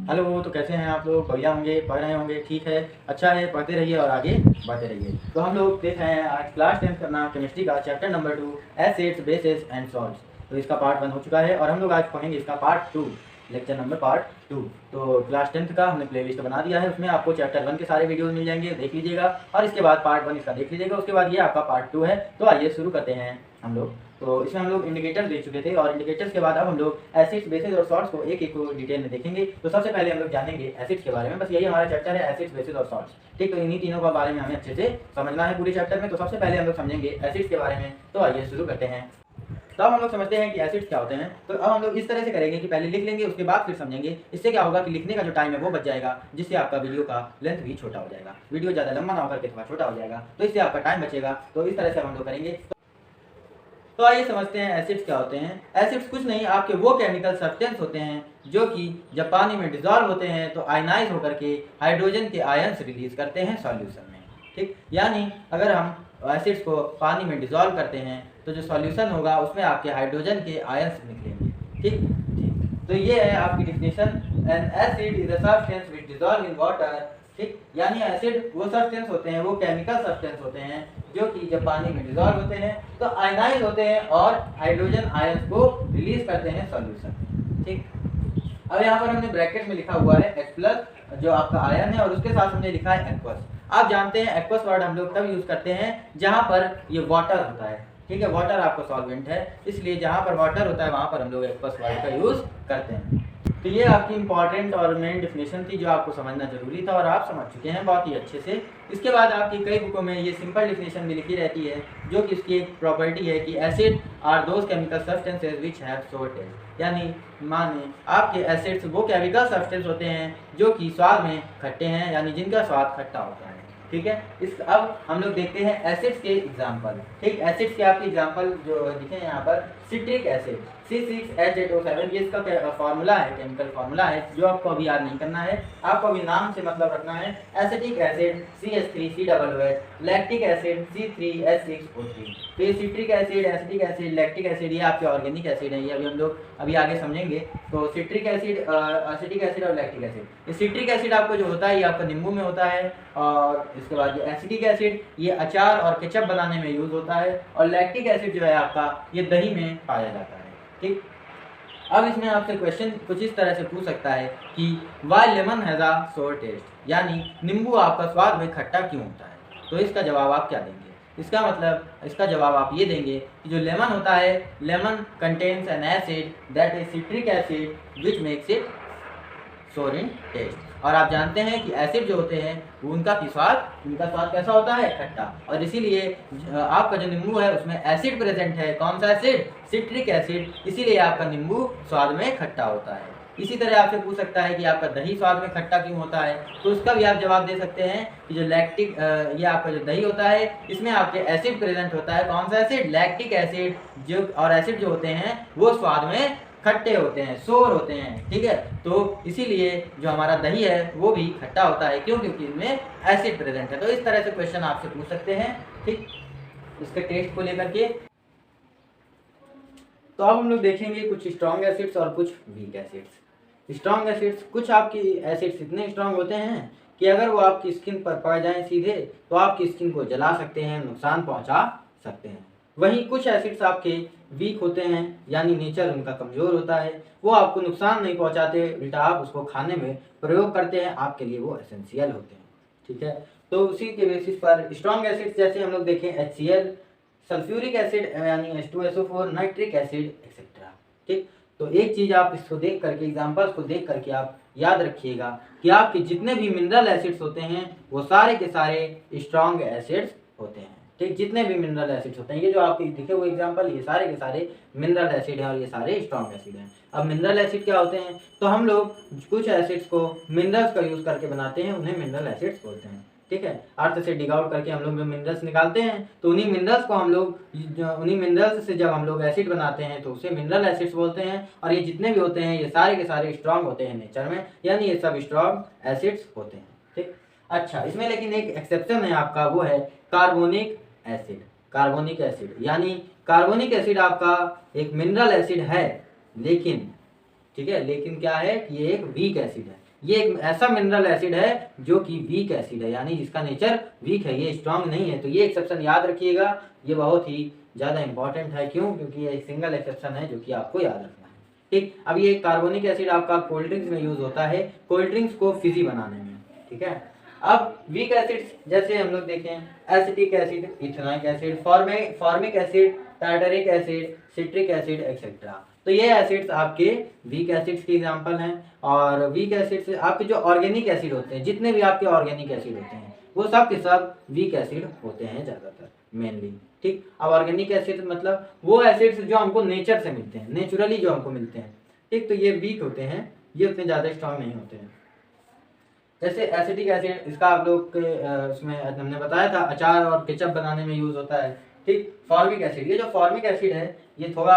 Hello, तो कैसे हैं आप लोग? बढ़िया होंगे, पढ़ रहे होंगे, ठीक है, अच्छा है, पढ़ते रहिए और आगे बढ़ते रहिए। तो हम लोग देख रहे हैं आज क्लास 10 करना केमिस्ट्री का chapter number 2 acids, bases and salts. तो इसका पार्ट 1 हो चुका है और हम लोग आज पढ़ेंगे इसका पार्ट 2, लेक्चर नंबर पार्ट 2। तो क्लास 10 का हमने प्लेलिस्ट बना दिया है, उसमें आपको चैप्टर 1 के सारे वीडियोज़ मिल जाएंगे, देख लीजिएगा और इसके बाद पार्ट 1 इसका देख लीजिएगा, उसके बाद ये आपका पार्ट 2 है। तो आइए शुरू करते हैं हम लोग। तो इसमें हम लोग इंडिकेटर देख चुके थे और इंडिकेटर्स के बाद अब हम लोग एसिड्स, बेसिस और सॉल्ट्स को एक एक को डिटेल में देखेंगे। तो सबसे पहले हम लोग जानेंगे एसिड्स के बारे में, बस यही हमारा चैप्टर है, एसिड्स, बेसिस और सॉल्ट्स। ठीक, तो इन्हीं तीनों के बारे में हमें अच्छे से समझना है पूरे चैप्टर में। तो सबसे पहले हम लोग समझेंगे एसिड्स के बारे में। तो आइए शुरू करते हैं। तो अब हम लोग समझते हैं कि एसिड्स क्या होते हैं। तो अब हम लोग इस तरह से करेंगे कि पहले लिख लेंगे, उसके बाद फिर समझेंगे। इससे क्या होगा कि लिखने का जो टाइम है वो बच जाएगा, जिससे आपका वीडियो का लेंथ भी छोटा हो जाएगा। वीडियो ज़्यादा लंबा ना होकर के थोड़ा छोटा हो जाएगा, तो इससे आपका टाइम बचेगा। तो इस तरह से हम लोग करेंगे। तो आइए समझते हैं एसिड्स क्या होते हैं। एसिड्स कुछ नहीं, आपके वो केमिकल सब्सटेंस होते हैं जो कि जब पानी में डिजॉल्व होते हैं तो आयनाइज होकर के हाइड्रोजन के आयन्स रिलीज करते हैं सॉल्यूशन में। ठीक, यानी अगर हम एसिड्स को पानी में डिजॉल्व करते हैं तो जो सॉल्यूशन होगा उसमें आपके हाइड्रोजन के आयन्स निकलेंगे। ठीक ठीक, तो ये है आपकी definition. N acid is a substance which dissolve in water. ठीक, यानी एसिड वो सब्सटेंस होते हैं, वो केमिकल सब्सटेंस होते हैं जो कि जब पानी में डिजॉल्व होते हैं तो आयनाइज होते हैं और हाइड्रोजन आयंस को रिलीज करते हैं सॉल्यूशन में। ठीक, अब यहाँ पर हमने ब्रैकेट में लिखा हुआ है H+ जो आपका आयन है और उसके साथ हमने लिखा है एक्वस। आप जानते हैं एक्वस वर्ड हम लोग तब यूज करते हैं जहाँ पर ये वाटर होता है। ठीक है, वाटर आपका सॉल्वेंट है, इसलिए जहाँ पर वाटर होता है वहाँ पर हम लोग एक्वस वर्ड का यूज करते हैं। तो ये आपकी इंपॉर्टेंट और मेन डिफिनेशन थी जो आपको समझना जरूरी था और आप समझ चुके हैं बहुत ही अच्छे से। इसके बाद आपकी कई बुकों में ये सिंपल डिफिनेशन भी लिखी रहती है, जो कि इसकी एक प्रॉपर्टी है कि acid are those chemical substances which have sour taste. यानी माने आपके एसिड्स वो केमिकल सब्सटेंस होते हैं जो कि स्वाद में खट्टे हैं, यानी जिनका स्वाद खट्टा होता है। ठीक है, इस अब हम लोग देखते हैं एसिड्स के एग्जाम्पल। ठीक, एसिड्स के आपके एग्जाम्पल जो लिखे हैं यहाँ पर, सिट्रिक एसिड C6H8O7, ये इसका फॉर्मूला है, केमिकल फॉर्मूला है जो आपको अभी याद नहीं करना है, आपको अभी नाम से मतलब रखना है। Acetic acid CH3COOH, lactic acid C3H6O3। तो ये citric acid, acetic acid, lactic acid ये आपके ऑर्गेनिक एसिड है, ये अभी हम लोग अभी आगे समझेंगे। तो सिट्रिक एसिड, एसिटिक एसिड और लैक्टिक एसिड। ये सिट्रिक एसिड आपको जो होता है ये आपका नींबू में होता है, और इसके बाद ये एसिटिक एसिड ये अचार और केचप बनाने में यूज होता है, और लैक्टिक एसिड जो है आपका ये दही में पाया जाता है। ठीक, अब इसमें आपसे क्वेश्चन कुछ इस तरह से पूछ सकता है कि वाई लेमन हैज अ सोर टेस्ट, यानी नींबू आपका स्वाद में खट्टा क्यों होता है। तो इसका जवाब आप क्या देंगे? इसका मतलब, इसका जवाब आप ये देंगे कि जो लेमन होता है, lemon contains an acid that is citric acid which makes it सोर इन टेस्ट। और आप जानते हैं कि एसिड जो होते हैं वो उनका स्वाद कैसा होता है? खट्टा। और इसीलिए आपका जो नींबू है उसमें एसिड प्रेजेंट है। कौन सा एसिड? सिट्रिक एसिड, इसीलिए आपका नींबू स्वाद में खट्टा होता है। इसी तरह आपसे पूछ सकता है कि आपका दही स्वाद में खट्टा क्यों होता है, तो उसका भी आप जवाब दे सकते हैं कि जो लैक्टिक, ये आपका जो दही होता है इसमें आपके एसिड प्रेजेंट होता है। कौन सा एसिड? Lactic acid. जो और एसिड जो होते हैं वो स्वाद में खट्टे होते हैं, सोर होते हैं। ठीक है, तो इसीलिए जो हमारा दही है वो भी खट्टा होता है, क्यों? क्योंकि इसमें एसिड प्रेजेंट है। तो इस तरह से क्वेश्चन आपसे पूछ सकते हैं। ठीक, इसके टेस्ट को लेकर के। तो अब हम लोग देखेंगे कुछ स्ट्रॉन्ग एसिड्स और कुछ वीक एसिड्स। स्ट्रॉन्ग एसिड्स, कुछ आपकी एसिड्स इतने स्ट्रॉन्ग होते हैं कि अगर वो आपकी स्किन पर पड़ जाएं सीधे तो आपकी स्किन को जला सकते हैं, नुकसान पहुंचा सकते हैं। वहीं कुछ एसिड्स आपके वीक होते हैं, यानी नेचर उनका कमज़ोर होता है, वो आपको नुकसान नहीं पहुंचाते, उल्टा आप उसको खाने में प्रयोग करते हैं, आपके लिए वो एसेंशियल होते हैं। ठीक है, तो उसी के बेसिस पर स्ट्रॉन्ग एसिड्स जैसे हम लोग देखें HCl, सल्फ्यूरिक एसिड यानी H2SO4, नाइट्रिक एसिड एक्सेट्रा। ठीक, तो एक चीज़ आप इसको देख करके, एग्जाम्पल्स को देख करके आप याद रखिएगा कि आपके जितने भी मिनरल एसिड्स होते हैं वो सारे के सारे स्ट्रॉन्ग एसिड्स होते हैं। ठीक, जितने भी मिनरल एसिड्स होते हैं, ये जो आपके दिखे हुए एग्जाम्पल, ये सारे के सारे मिनरल एसिड हैं और ये सारे स्ट्रॉन्ग एसिड हैं। अब मिनरल एसिड क्या होते हैं? तो हम लोग कुछ एसिड्स को मिनरल्स का यूज़ करके बनाते हैं, उन्हें मिनरल एसिड्स बोलते हैं। ठीक है, अर्थ से डिग आउट करके हम लोग जो मिनरल्स निकालते हैं तो उन्हीं मिनरल्स को हम लोग, उन्हीं मिनरल्स से जब हम लोग एसिड बनाते हैं तो उसे मिनरल एसिड्स बोलते हैं। और ये जितने भी होते हैं ये सारे के सारे स्ट्रॉन्ग होते हैं नेचर में, यानी ये सब स्ट्रॉन्ग एसिड्स होते हैं। ठीक, अच्छा, इसमें लेकिन एक एक्सेप्शन है आपका, वो है कार्बोनिक एसिड। कार्बोनिक एसिड यानी कार्बोनिक एसिड आपका एक मिनरल एसिड है, लेकिन, ठीक है, लेकिन क्या है कि ये एक वीक एसिड है। ये एक ऐसा मिनरल एसिड है जो कि वीक एसिड है, यानी जिसका नेचर वीक है, ये स्ट्रांग नहीं है। तो ये एक्सेप्शन याद रखिएगा, ये बहुत ही ज़्यादा इंपॉर्टेंट है। क्यों? क्योंकि ये एक सिंगल एक्सेप्शन है जो कि आपको याद रखना है। ठीक, अब ये कार्बोनिक एसिड आपका कोल्ड ड्रिंक्स में यूज होता है, कोल्ड ड्रिंक्स को फिजी बनाने में। ठीक है, अब वीक एसिड्स जैसे हम लोग देखें, acetic acid, ethanoic acid, formic acid, tartaric acid, citric acid etcetera. तो ये एसिड्स आपके वीक एसिड्स के एग्जांपल हैं। और वीक एसिड्स आपके जो ऑर्गेनिक एसिड होते हैं, जितने भी आपके ऑर्गेनिक एसिड होते हैं वो सब के सब वीक एसिड होते हैं ज़्यादातर, मेनली। ठीक, अब ऑर्गेनिक एसिड मतलब वो एसिड्स जो हमको नेचर से मिलते हैं, नेचुरली जो हमको मिलते हैं। ठीक, तो ये वीक होते हैं, ये उतने ज़्यादा स्ट्रांग नहीं होते हैं। जैसे एसिटिक एसिड, इसका आप लोग उसमें हमने बताया था अचार और केचप बनाने में यूज होता है। ठीक, फॉर्मिक एसिड, ये जो फॉर्मिक एसिड है ये थोड़ा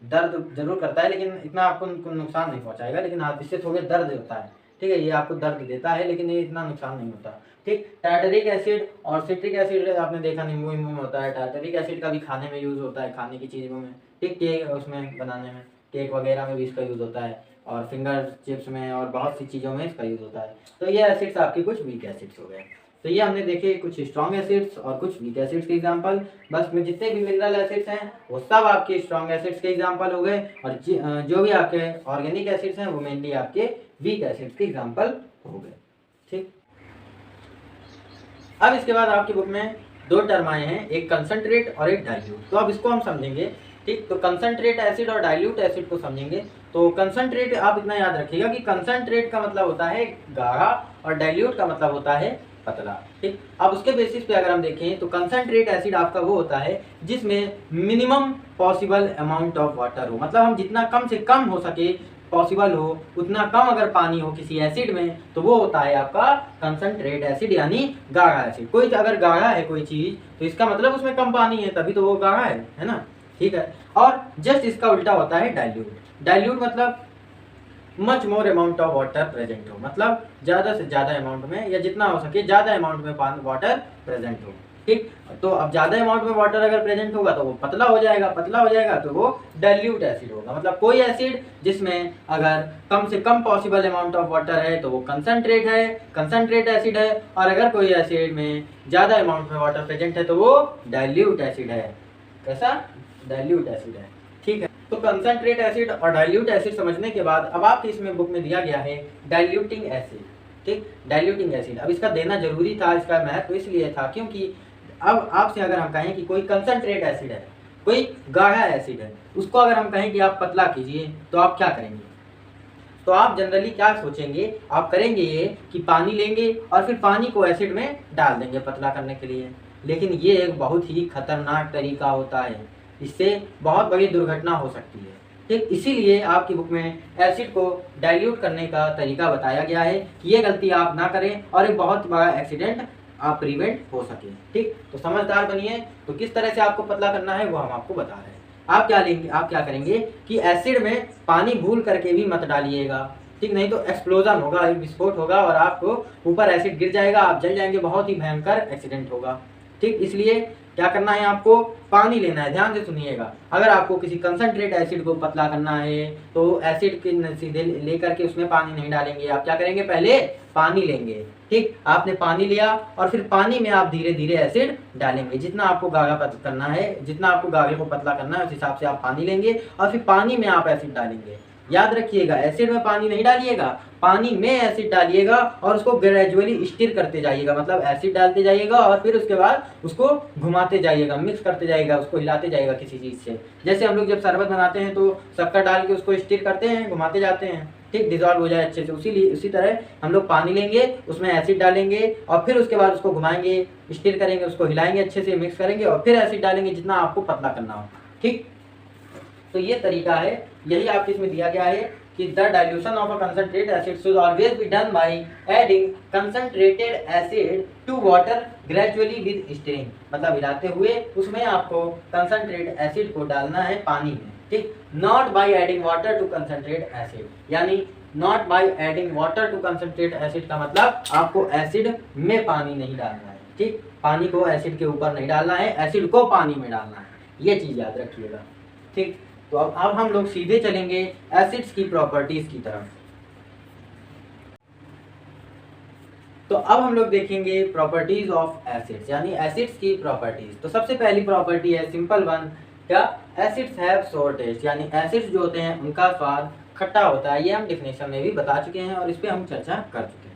दर्द जरूर करता है, लेकिन इतना आपको नुकसान नहीं पहुंचाएगा, लेकिन आप इससे थोड़े दर्द होता है। ठीक है, ये आपको दर्द देता है लेकिन ये इतना नुकसान नहीं होता। ठीक, टार्टरिक एसिड और सिट्रिक एसिड आपने देखा नींबू में होता है। टार्टरिक एसिड का भी खाने में यूज होता है, खाने की चीज़ों में। ठीक, केक उसमें बनाने में, केक वगैरह में भी इसका यूज होता है, और फिंगर चिप्स में और बहुत सी चीज़ों में इसका यूज होता है। तो ये एसिड्स आपके कुछ वीक एसिड्स हो गए। तो ये हमने देखे कुछ स्ट्रॉन्ग एसिड्स और कुछ वीक एसिड्स के एग्जांपल। बस में जितने भी मिनरल एसिड्स हैं वो सब आपके स्ट्रॉन्ग एसिड्स के एग्जांपल हो गए, और जो भी आपके ऑर्गेनिक एसिड्स हैं वो मेनली आपके वीक एसिड्स के एग्जांपल हो गए। ठीक, अब इसके बाद आपकी बुक में दो टर्म आए हैं, एक कंसंट्रेट और एक डाइल्यूट। तो अब इसको हम समझेंगे। ठीक, तो कंसंट्रेट एसिड और डाइल्यूट एसिड को समझेंगे। तो कंसंट्रेट आप इतना याद रखिएगा कि कंसंट्रेट का मतलब होता है गाढ़ा और डाइल्यूट का मतलब होता है पतला। ठीक, अब उसके बेसिस पे अगर हम देखें तो कंसंट्रेट एसिड आपका वो होता है जिसमें minimum possible amount of water हो, मतलब हम जितना कम से कम हो सके पॉसिबल हो उतना कम अगर पानी हो किसी एसिड में तो वो होता है आपका कंसंट्रेट एसिड, यानी गाढ़ा एसिड। कोई अगर गाढ़ा है कोई चीज तो इसका मतलब उसमें कम पानी है, तभी तो वो गाढ़ा है ना। ठीक है, और जस्ट इसका उल्टा होता है डाइल्यूट। डाइल्यूट मतलब much more amount of water present हो, मतलब ज़्यादा से ज़्यादा अमाउंट में या जितना हो सके ज़्यादा अमाउंट में वाटर प्रेजेंट हो। ठीक, तो अब ज़्यादा अमाउंट में वाटर अगर प्रेजेंट होगा तो वो पतला हो जाएगा, पतला हो जाएगा तो वो डाइल्यूट एसिड होगा। मतलब कोई एसिड जिसमें अगर कम से कम पॉसिबल अमाउंट ऑफ वाटर है तो वो कंसंट्रेट है, कंसंट्रेट एसिड है, और अगर कोई एसिड में ज़्यादा अमाउंट में वाटर प्रेजेंट है तो वो डाइल्यूट एसिड है। कैसा? डाइल्यूट एसिड है। ठीक है, तो कंसंट्रेट एसिड और डाइल्यूट एसिड समझने के बाद अब आपके इसमें बुक में दिया गया है डाइल्यूटिंग एसिड। ठीक, डाइल्यूटिंग एसिड अब इसका देना जरूरी था, इसका महत्व इसलिए था क्योंकि अब आपसे अगर हम कहें कि कोई कंसंट्रेट एसिड है, कोई गाढ़ा एसिड है, उसको अगर हम कहें कि आप पतला कीजिए तो आप क्या करेंगे? तो आप जनरली क्या सोचेंगे? आप करेंगे ये कि पानी लेंगे और फिर पानी को एसिड में डाल देंगे पतला करने के लिए। लेकिन ये एक बहुत ही खतरनाक तरीका होता है, इससे बहुत बड़ी दुर्घटना हो सकती है। ठीक, इसीलिए आपकी बुक में एसिड को डाइल्यूट करने का तरीका बताया गया है कि ये गलती आप ना करें और एक बहुत बड़ा एक्सीडेंट आप प्रिवेंट हो सके। ठीक, तो समझदार बनिए। तो किस तरह से आपको पतला करना है वो हम आपको बता रहे हैं। आप क्या लेंगे, आप क्या करेंगे कि एसिड में पानी भूल करके भी मत डालिएगा। ठीक, नहीं तो एक्सप्लोजन होगा, एक विस्फोट होगा और आपको ऊपर एसिड गिर जाएगा, आप जल जाएंगे, बहुत ही भयंकर एक्सीडेंट होगा। ठीक, इसलिए क्या करना है, आपको पानी लेना है। ध्यान से सुनिएगा, अगर आपको किसी कंसंट्रेट एसिड को पतला करना है तो एसिड के सीधे लेकर के उसमें पानी नहीं डालेंगे। आप क्या करेंगे, पहले पानी लेंगे। ठीक, आपने पानी लिया और फिर पानी में आप धीरे धीरे एसिड डालेंगे। जितना आपको गाढ़ा करना है, जितना आपको गाढ़े को पतला करना है उस हिसाब से आप पानी लेंगे और फिर पानी में आप एसिड डालेंगे। याद रखिएगा, एसिड में पानी नहीं डालिएगा, पानी में एसिड डालिएगा और उसको ग्रेजुअली स्टिर करते जाइएगा। मतलब एसिड डालते जाइएगा और फिर उसके बाद उसको घुमाते जाइएगा, मिक्स करते जाइएगा, उसको हिलाते जाइएगा किसी चीज़ से। जैसे हम लोग जब शरबत बनाते हैं तो शक्कर डाल के उसको स्टिर करते हैं, घुमाते जाते हैं, ठीक, डिजॉल्व हो जाए अच्छे से। उसी तरह हम लोग पानी लेंगे, उसमें एसिड डालेंगे और फिर उसके बाद उसको घुमाएंगे, स्टिर करेंगे, उसको हिलाएंगे, अच्छे से मिक्स करेंगे और फिर एसिड डालेंगे जितना आपको पतला करना हो। ठीक, तो ये तरीका है, यही आपके इसमें दिया गया है कि the dilution of a concentrate acid should always be done by adding concentrated acid to water gradually with stirring. मतलब हिलाते हुए उसमें आपको कंसंट्रेट एसिड को डालना है पानी में। ठीक, not by adding water to concentrate acid, यानी not by adding water to concentrate acid का मतलब आपको एसिड में पानी नहीं डालना है। ठीक, पानी को एसिड के ऊपर नहीं डालना है, एसिड को पानी में डालना है, ये चीज याद रखिएगा। ठीक, तो अब हम लोग सीधे चलेंगे एसिड्स की प्रॉपर्टीज की तरफ। तो अब हम लोग देखेंगे प्रॉपर्टीज ऑफ एसिड्स, यानी एसिड्स की प्रॉपर्टीज। तो सबसे पहली प्रॉपर्टी है सिंपल वन, क्या, एसिड्स हैव सोर टेस्ट, यानी एसिड्स जो होते हैं उनका स्वाद खट्टा होता है। ये हम डिफिनेशन में भी बता चुके हैं और इस पर हम चर्चा कर चुके हैं।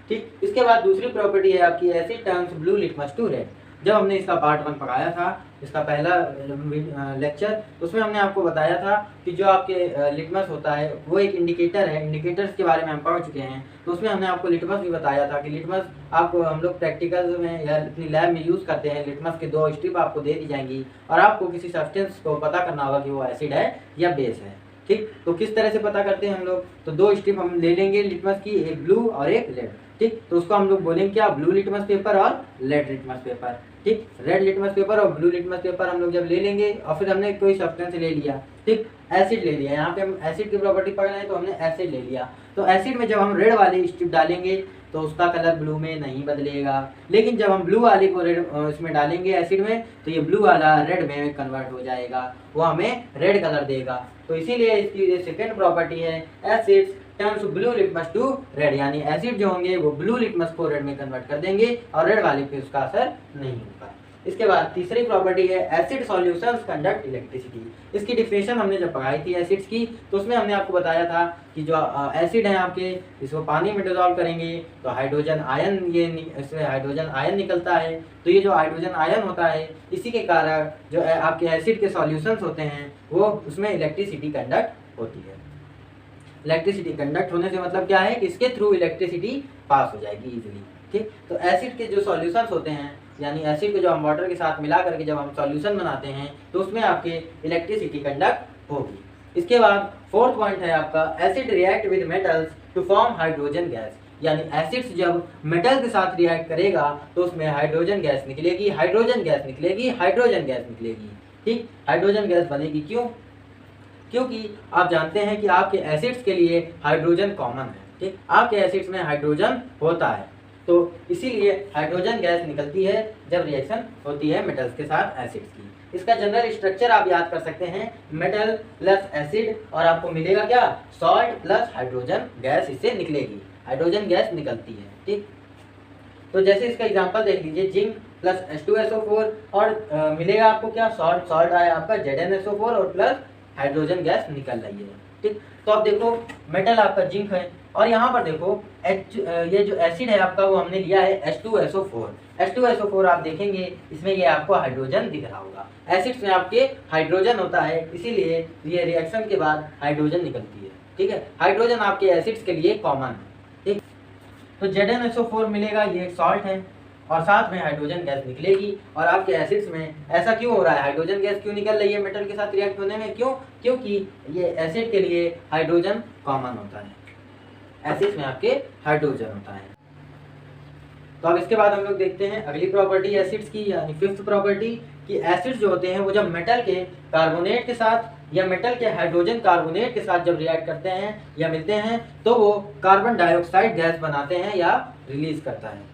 ठीक, इसके बाद दूसरी प्रॉपर्टी है आपकी acid turns blue litmus to red. जब हमने इसका पार्ट 1 पढ़ाया था, इसका पहला लेक्चर, उसमें हमने आपको बताया था कि जो आपके लिटमस होता है वो एक इंडिकेटर है। इंडिकेटर्स के बारे में हम पढ़ चुके हैं। तो उसमें हमने आपको लिटमस भी बताया था कि लिटमस आपको हम लोग प्रैक्टिकल में या अपनी लैब में यूज़ करते हैं। लिटमस के 2 स्ट्रिप आपको दे दी जाएंगी और आपको किसी सब्सटेंस को पता करना होगा कि वो एसिड है या बेस है। ठीक, तो किस तरह से पता करते हैं हम लोग, तो 2 स्ट्रिप हम ले लेंगे लिटमस की, एक ब्लू और एक रेड। ठीक, तो उसको हम लोग बोलेंगे क्या, ब्लू लिटमस पेपर और रेड लिटमस पेपर। ठीक, रेड लिटमस पेपर और ब्लू लिटमस पेपर हम लोग जब ले लेंगे और फिर हमने कोई सब्सटेंस ले लिया, ठीक, एसिड ले लिया, यहाँ पे हम एसिड की प्रॉपर्टी पढ़ रहे हैं तो हमने एसिड ले लिया। तो एसिड में जब हम रेड वाली स्ट्रिप डालेंगे तो उसका कलर ब्लू में नहीं बदलेगा, लेकिन जब हम ब्लू वाले को रेड इसमें डालेंगे एसिड में तो ये ब्लू वाला रेड में कन्वर्ट हो जाएगा, वो हमें रेड कलर देगा। तो इसीलिए इसकी सेकेंड प्रॉपर्टी है acids turns blue litmus to red, यानी एसिड जो होंगे वो ब्लू लिटमस को रेड में कन्वर्ट कर देंगे और रेड वाले पे उसका असर नहीं होगा। इसके बाद तीसरी प्रॉपर्टी है एसिड सॉल्यूशंस कंडक्ट इलेक्ट्रिसिटी। इसकी डिफिनेशन हमने जब पढ़ाई थी एसिड्स की तो उसमें हमने आपको बताया था कि जो एसिड है आपके, इसको पानी में डिजॉल्व करेंगे तो हाइड्रोजन आयन, ये इसमें हाइड्रोजन आयन निकलता है। तो ये जो हाइड्रोजन आयन होता है इसी के कारण जो आपके एसिड के सॉल्यूशंस होते हैं वो उसमें इलेक्ट्रिसिटी कंडक्ट होती है। इलेक्ट्रिसिटी कंडक्ट होने से मतलब क्या है कि इसके थ्रू इलेक्ट्रिसिटी पास हो जाएगी इजीली। ठीक, तो एसिड के जो सॉल्यूशंस होते हैं, यानी एसिड को जो हम वाटर के साथ मिला करके जब हम सॉल्यूशन बनाते हैं तो उसमें आपके इलेक्ट्रिसिटी कंडक्ट होगी। इसके बाद फोर्थ पॉइंट है आपका acid react with metals to form hydrogen gas, यानी एसिड्स जब मेटल के साथ रिएक्ट करेगा तो उसमें हाइड्रोजन गैस निकलेगी, हाइड्रोजन गैस निकलेगी, हाइड्रोजन गैस निकलेगी। ठीक, हाइड्रोजन गैस बनेगी क्यों, क्योंकि आप जानते हैं कि आपके एसिड्स के लिए हाइड्रोजन कॉमन है। ठीक, आपके एसिड्स में हाइड्रोजन होता है तो इसीलिए हाइड्रोजन गैस निकलती है जब रिएक्शन होती है मेटल्स के साथ एसिड्स की। इसका जनरल स्ट्रक्चर आप याद कर सकते हैं, मेटल प्लस एसिड और आपको मिलेगा क्या, सॉल्ट प्लस हाइड्रोजन गैस इससे निकलेगी, हाइड्रोजन गैस निकलती है। ठीक, तो जैसे इसका एग्जांपल देख लीजिए, जिंक प्लस H2SO4 और मिलेगा आपको क्या, सॉल्ट, सॉल्ट आया आपका ZnSO4 और प्लस हाइड्रोजन गैस निकल रही है। ठीक, तो अब देखो मेटल आपका जिंक है और यहाँ पर देखो ये जो एसिड है आपका वो हमने लिया है H2SO4। H2SO4 आप देखेंगे इसमें ये आपको हाइड्रोजन दिख रहा होगा। एसिड्स में आपके हाइड्रोजन होता है इसीलिए ये रिएक्शन के बाद हाइड्रोजन निकलती है। ठीक है, हाइड्रोजन आपके एसिड्स के लिए कॉमन है। ठीक, तो ZnSO4 मिलेगा, ये सॉल्ट है और साथ में हाइड्रोजन गैस निकलेगी। और आपके एसिड्स में ऐसा क्यों हो रहा है, हाइड्रोजन गैस क्यों निकल रही है मेटल के साथ रिएक्ट होने में, क्यों, क्योंकि ये एसिड के लिए हाइड्रोजन कॉमन होता है, एसिड्स में आपके हाइड्रोजन होता है। तो अब इसके बाद हम लोग देखते हैं अगली प्रॉपर्टी एसिड्स की, यानी फिफ्थ प्रॉपर्टी, कि एसिड्स जो होते हैं वो जब मेटल के कार्बोनेट के साथ या मेटल के हाइड्रोजन कार्बोनेट के साथ जब रिएक्ट करते हैं या मिलते हैं तो वो कार्बन डाइऑक्साइड गैस बनाते हैं या रिलीज करता है।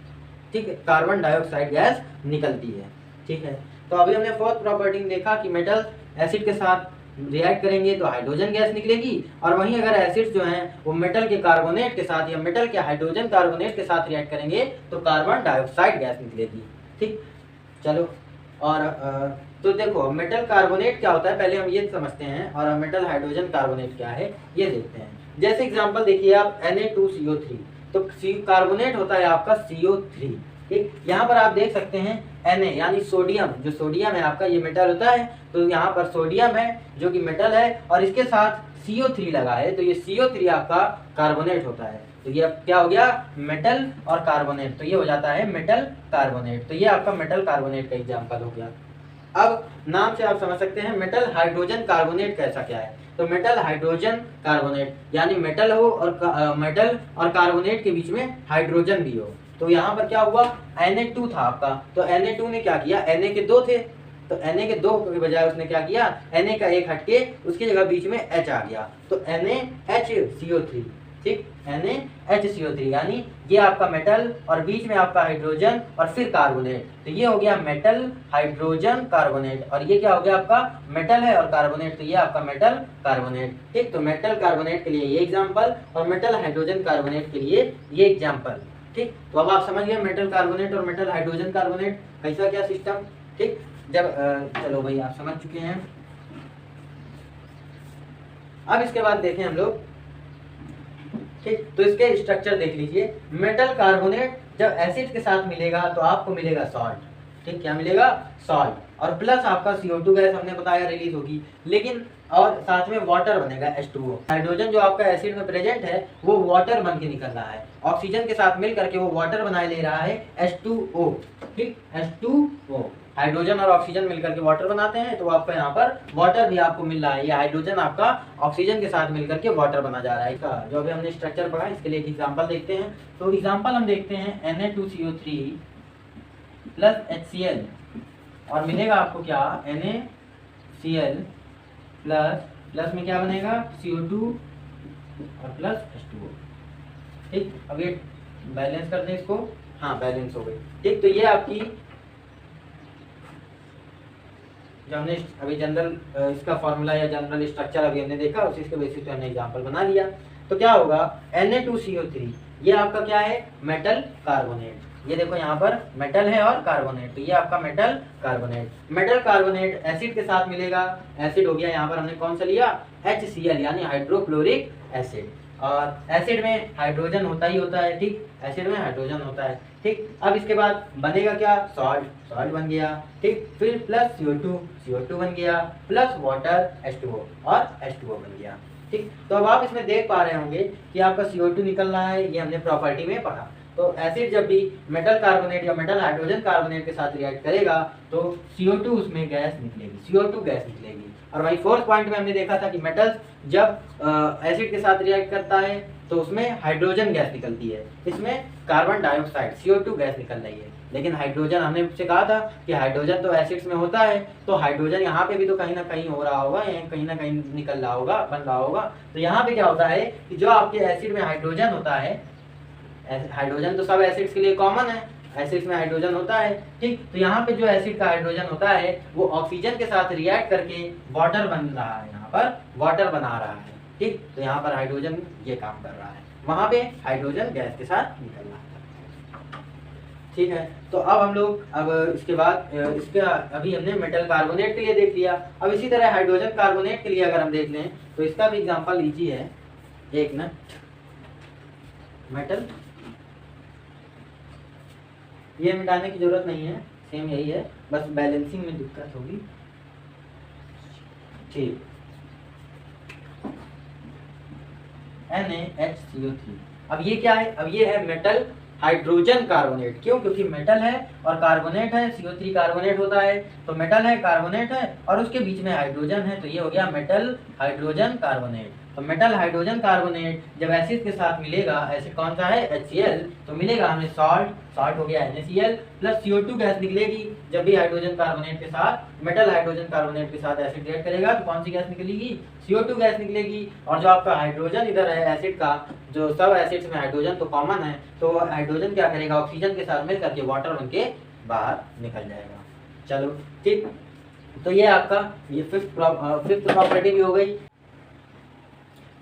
ठीक है, कार्बन डाइऑक्साइड गैस निकलती है। ठीक है, तो अभी हमने फोर्थ प्रॉपर्टी में देखा कि मेटल एसिड के साथ रिएक्ट करेंगे तो हाइड्रोजन गैस निकलेगी और वहीं अगर एसिड्स जो हैं वो मेटल के कार्बोनेट के साथ या मेटल के हाइड्रोजन कार्बोनेट के साथ रिएक्ट करेंगे तो कार्बन डाइऑक्साइड गैस निकलेगी। ठीक, चलो और तो देखो मेटल कार्बोनेट क्या होता है पहले हम ये समझते हैं और मेटल हाइड्रोजन कार्बोनेट क्या है ये देखते हैं। जैसे एग्जांपल देखिए आप Na2CO3, तो कार्बोनेट होता है आपका CO3। ठीक, यहाँ पर आप देख सकते हैं Na यानी सोडियम, जो सोडियम है आपका ये मेटल होता है, तो यहाँ पर सोडियम है जो कि मेटल है और इसके साथ CO3 लगा है तो ये CO3 आपका कार्बोनेट होता है। तो ये क्या हो गया, मेटल और कार्बोनेट, तो ये हो जाता है मेटल कार्बोनेट। तो ये आपका मेटल कार्बोनेट का एग्जाम्पल हो गया। अब नाम से आप समझ सकते हैं मेटल हाइड्रोजन कार्बोनेट कैसा क्या है। तो मेटल हाइड्रोजन कार्बोनेट यानी मेटल हो और मेटल और कार्बोनेट के बीच में हाइड्रोजन भी हो। तो यहाँ पर क्या हुआ, Na2 था आपका, तो Na2 ने क्या किया, Na के 2 थे तो Na के 2 के बजाय उसने क्या किया, Na का एक हटके उसकी जगह बीच में H आ गया तो NaHCO3। ठीक, NaHCO3 यानी ये आपका मेटल और बीच में आपका हाइड्रोजन और फिर कार्बोनेट, तो ये हो गया मेटल हाइड्रोजन कार्बोनेट। और ये क्या हो गया आपका, मेटल है और कार्बोनेट, तो ये आपका मेटल कार्बोनेट। ठीक, तो मेटल कार्बोनेट के लिए ये एग्जांपल और मेटल हाइड्रोजन कार्बोनेट के लिए ये एग्जांपल। ठीक, तो अब आप समझ गए मेटल कार्बोनेट और मेटल हाइड्रोजन कार्बोनेट कैसा क्या सिस्टम। ठीक, जब चलो भाई आप समझ चुके हैं। अब इसके बाद देखें हम लोग, ठीक, तो इसके स्ट्रक्चर देख लीजिए। मेटल कार्बोनेट जब एसिड के साथ मिलेगा तो आपको मिलेगा सॉल्ट। ठीक, क्या मिलेगा? सॉल्ट, और प्लस आपका CO2 गैस हमने बताया रिलीज होगी, लेकिन और साथ में वाटर बनेगा H2O। हाइड्रोजन जो आपका एसिड में प्रेजेंट है वो वाटर बन के निकल रहा है, ऑक्सीजन के साथ मिल करके वो वाटर बनाए ले रहा है H2O। ठीक, H2O, हाइड्रोजन और ऑक्सीजन मिलकर के वाटर बनाते हैं, तो आपका यहाँ पर वाटर भी आपको मिल रहा है। ये हाइड्रोजन आपका ऑक्सीजन के साथ मिलकर के वाटर बना जा रहा है। इसका जो अभी हमने स्ट्रक्चर पढ़ा, इसके लिए एक एग्जांपल देखते हैं। तो एग्जांपल हम देखते हैं Na2CO3 प्लस HCl, और मिलेगा आपको क्या? NaCl प्लस में क्या बनेगा? CO2 और प्लस H2O। ठीक, अब ये बैलेंस कर दें इसको। हाँ, बैलेंस हो गई। ठीक, तो ये आपकी जो हमने अभी जनरल इसका फॉर्मूला या जनरल स्ट्रक्चर अभी हमने देखा, उसी के बेसिस पे हमने एग्जांपल बना लिया। तो क्या होगा? Na2CO3 ये आपका क्या है? Metal carbonate. ये देखो यहाँ पर मेटल है और कार्बोनेट, तो ये आपका metal carbonate. Metal carbonate acid के साथ मिलेगा, एसिड हो गया, यहाँ पर हमने कौन सा लिया? HCl यानी हाइड्रोक्लोरिक एसिड। और एसिड में हाइड्रोजन होता ही होता है। ठीक, एसिड में हाइड्रोजन होता है। ठीक, अब इसके बाद बनेगा क्या? सॉल्ट बन गया। ठीक, फिर प्लस CO2 बन गया, प्लस वाटर H2O और H2O बन गया। ठीक, तो अब आप इसमें देख पा रहे होंगे कि आपका CO2 निकल रहा है, ये हमने प्रॉपर्टी में पढ़ा। तो एसिड जब भी मेटल कार्बोनेट या मेटल हाइड्रोजन कार्बोनेट के साथ रिएक्ट करेगा तो CO2 उसमें गैस निकलेगी, CO2 गैस निकलेगी। और वही फोर्थ पॉइंट में हमने देखा था कि मेटल जब एसिड के साथ रिएक्ट करता है तो उसमें हाइड्रोजन गैस निकलती है, इसमें कार्बन डाइऑक्साइड CO2 गैस निकल रही है। लेकिन हाइड्रोजन, हमने उससे कहा था कि हाइड्रोजन तो एसिड्स में होता है, तो हाइड्रोजन यहाँ पे भी तो कहीं ना कहीं हो रहा होगा, कहीं ना कहीं निकल रहा होगा, बन रहा होगा। तो यहाँ पे क्या होता है कि जो आपके एसिड में हाइड्रोजन होता है, हाइड्रोजन तो सब एसिड्स के लिए कॉमन है, एसिड्स में हाइड्रोजन होता है। ठीक, तो यहाँ पे जो एसिड का हाइड्रोजन होता है वो ऑक्सीजन के साथ रिएक्ट करके वाटर बन रहा है, यहाँ पर वाटर बना रहा है। ठीक, तो यहाँ पर हाइड्रोजन ये काम कर रहा है, वहां पे हाइड्रोजन गैस के साथ निकल रहा है। ठीक है, तो अब हम लोग इसके बाद इसका अभी हमने मेटल कार्बोनेट के लिए देख लिया। अब इसी तरह हाइड्रोजन कार्बोनेट के लिए अगर हम देख लें तो इसका भी एग्जांपल लीजिए है एक ना, मेटल, ये मिटाने की जरूरत नहीं है, सेम यही है, बस बैलेंसिंग में दिक्कत होगी। ठीक, NaHCO3, अब ये क्या है? अब ये है मेटल हाइड्रोजन कार्बोनेट। क्यों? क्योंकि मेटल है और कार्बोनेट है, CO3 कार्बोनेट होता है, तो मेटल है, कार्बोनेट है और उसके बीच में हाइड्रोजन है, तो ये हो गया मेटल हाइड्रोजन कार्बोनेट। तो मेटल हाइड्रोजन कार्बोनेट जब एसिड के साथ मिलेगा, एसिड कौन सा है? HCl, तो मिलेगा हमें सॉल्ट हो गया NaCl प्लस CO2 गैस निकलेगी। जब भी हाइड्रोजन कार्बोनेट के साथ, मेटल हाइड्रोजन कार्बोनेट के साथ एसिड रिएक्ट करेगा तो कौन सी गैस निकलेगी? CO2 गैस निकलेगी। और जो आपका हाइड्रोजन इधर है एसिड का, जो सब एसिड्स में हाइड्रोजन तो कॉमन है, तो हाइड्रोजन क्या करेगा? ऑक्सीजन के साथ मिल करके वाटर बन के बाहर निकल जाएगा। चलो ठीक, तो ये आपका ये फिफ्थ प्रॉपर्टी भी हो गई।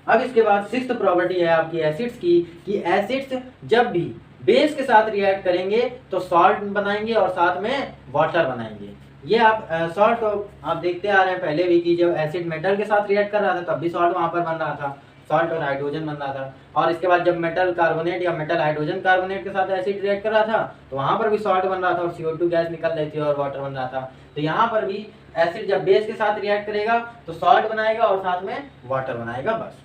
अब इसके बाद सिक्स्थ प्रॉपर्टी है आपकी एसिड्स की, कि एसिड्स जब भी बेस के साथ रिएक्ट करेंगे तो सॉल्ट बनाएंगे और साथ में वाटर बनाएंगे। ये आप सॉल्ट आप देखते आ रहे हैं पहले भी कि जब एसिड मेटल के साथ रिएक्ट कर रहा था तब भी सॉल्ट वहां पर बन रहा था, सॉल्ट और हाइड्रोजन बन रहा था। और इसके बाद जब मेटल कार्बोनेट या मेटल हाइड्रोजन कार्बोनेट के साथ एसिड रिएक्ट कर रहा था तो वहां पर भी सॉल्ट बन रहा था और CO2 गैस निकल रही थी और वाटर बन रहा था। तो यहाँ पर भी एसिड जब बेस के साथ रिएक्ट करेगा तो सॉल्ट बनाएगा और साथ में वाटर बनाएगा, बस।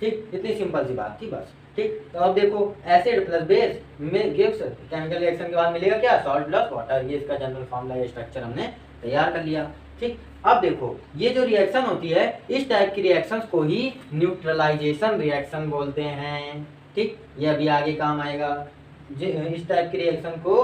ठीक, इतनी सिंपल सी बात थी, बस। ठीक, तो अब देखो एसिड प्लस बेस में गिव्स केमिकल रिएक्शन के बाद मिलेगा क्या? Salt plus water. ये इसका जनरल फॉर्मूला, ये स्ट्रक्चर हमने तैयार कर लिया। ठीक, अब देखो ये जो रिएक्शन होती है इस टाइप की रिएक्शंस को ही न्यूट्रलाइजेशन रिएक्शन बोलते हैं। ठीक, ये अभी आगे काम आएगा। इस टाइप की रिएक्शन को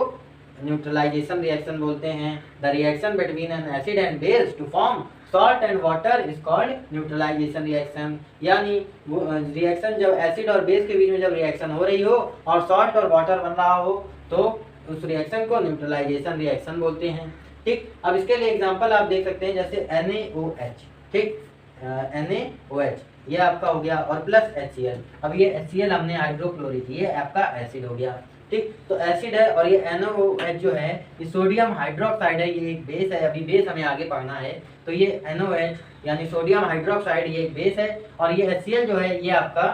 न्यूट्रलाइजेशन रिएक्शन बोलते हैं। The reaction between an acid and base to form salt and water is called neutralisation reaction. यानी रिएक्शन जब एसिड और बेस के बीच में जब रिएक्शन हो रही हो और सॉल्ट और वाटर बन रहा हो तो उस रिएक्शन को न्यूट्रलाइजेशन रिएक्शन बोलते हैं। ठीक, अब इसके लिए एग्जांपल आप देख सकते हैं, जैसे NaOH। ठीक, NaOH ये आपका हो गया, और प्लस HCl। अब ये HCl हमने हाइड्रोक्लोरिक, ये आपका एसिड हो गया। ठीक, तो एसिड है, और ये NaOH जो है ये सोडियम हाइड्रोक्साइड है, ये एक बेस है। अभी बेस हमें आगे पढ़ना है। तो ये NaOH यानी सोडियम हाइड्रोक्साइड ये एक बेस है, और ये HCl जो है ये आपका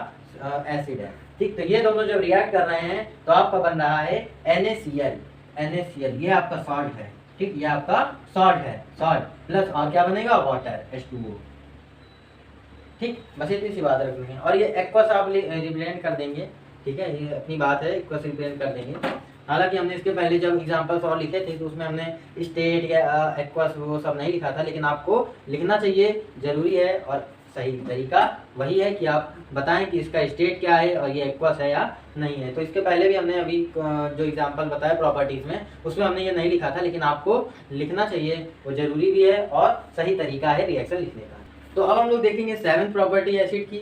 एसिड है। ठीक, तो ये दोनों जब रिएक्ट कर रहे हैं तो आपका बन रहा है NaCl, ये आपका सॉल्ट है। ठीक, ये आपका सॉल्ट है, सॉल्ट प्लस और क्या बनेगा, वाटर, H2O। ठीक, बस इतनी सी बात रखनी है। और ये एक्वस आप रिप्रेजेंट कर देंगे। ठीक है, ये अपनी बात है, एक्वस रिप्रेजेंट कर देंगे। हालांकि हमने इसके पहले जब एग्जांपल्स और लिखे थे तो उसमें हमने स्टेट या एक्वस वो सब नहीं लिखा था, लेकिन आपको लिखना चाहिए, जरूरी है। और सही तरीका वही है कि आप बताएं कि इसका स्टेट क्या है और ये एक्वस है या नहीं है। तो इसके पहले भी हमने अभी जो एग्जांपल बताया प्रॉपर्टीज में, उसमें हमने ये नहीं लिखा था, लेकिन आपको लिखना चाहिए, वो जरूरी भी है और सही तरीका है रिएक्शन लिखने का। तो अब हम लोग देखेंगे 7th प्रॉपर्टी एसिड की।